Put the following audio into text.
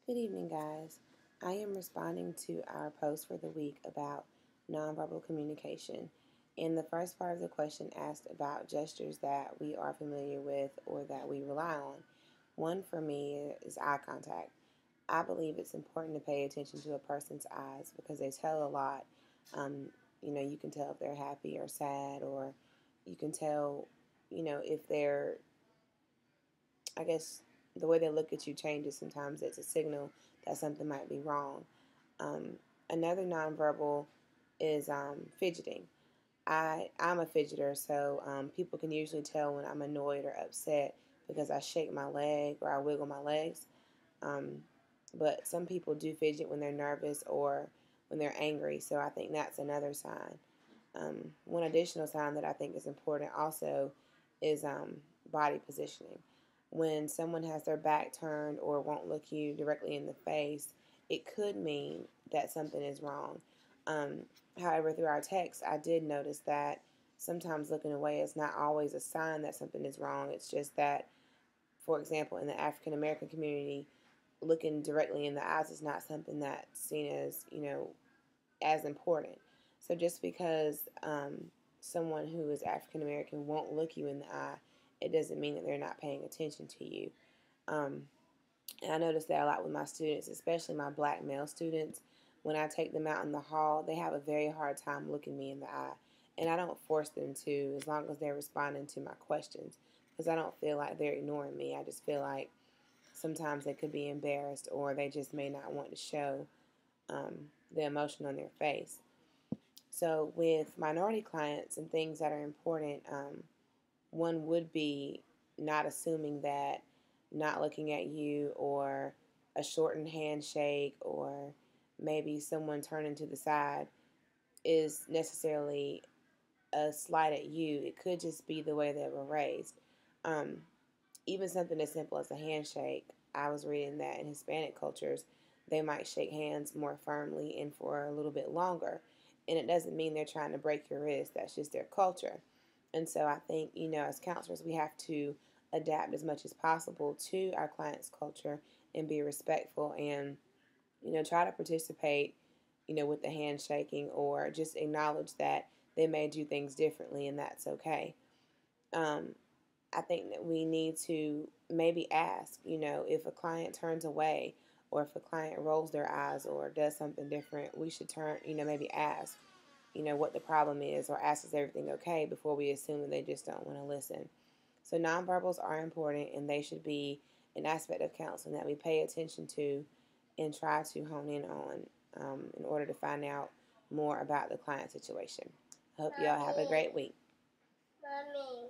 Good evening, guys. I am responding to our post for the week about nonverbal communication. And the first part of the question asked about gestures that we are familiar with or that we rely on. One for me is eye contact. I believe it's important to pay attention to a person's eyes because they tell a lot. Um, you can tell if they're happy or sad, or you can tell, if they're, I guess, the way they look at you changes. Sometimes it's a signal that something might be wrong. Um, Another nonverbal is fidgeting. I'm a fidgeter, so people can usually tell when I'm annoyed or upset because I shake my leg or I wiggle my legs. Um, but some people do fidget when they're nervous or when they're angry, so I think that's another sign. One additional sign that I think is important also is body positioning. When someone has their back turned or won't look you directly in the face, it could mean that something is wrong. Um, However, through our text, I did notice that sometimes looking away is not always a sign that something is wrong. It's just that, for example, in the African American community, looking directly in the eyes is not something that's seen as, as important. So just because someone who is African American won't look you in the eye, it doesn't mean that they're not paying attention to you. Um, and I notice that a lot with my students, especially my black male students. When I take them out in the hall, they have a very hard time looking me in the eye. And I don't force them to, as long as they're responding to my questions, because I don't feel like they're ignoring me. I just feel like sometimes they could be embarrassed or they just may not want to show um, the emotion on their face. So, with minority clients and things that are important, one would be not assuming that not looking at you or a shortened handshake or maybe someone turning to the side is necessarily a slight at you. It could just be the way they were raised. Um, Even something as simple as a handshake, I was reading that in Hispanic cultures, they might shake hands more firmly and for a little bit longer. And it doesn't mean they're trying to break your wrist, that's just their culture. And so I think, as counselors, we have to adapt as much as possible to our clients' culture and be respectful and, try to participate, with the handshaking or just acknowledge that they may do things differently and that's okay. Um, I think that we need to maybe ask, if a client turns away or if a client rolls their eyes or does something different, we should maybe ask, what the problem is or ask, is everything okay, before we assume that they just don't want to listen. So nonverbals are important and they should be an aspect of counseling that we pay attention to and try to hone in on in order to find out more about the client situation. I hope y'all have a great week. Mommy.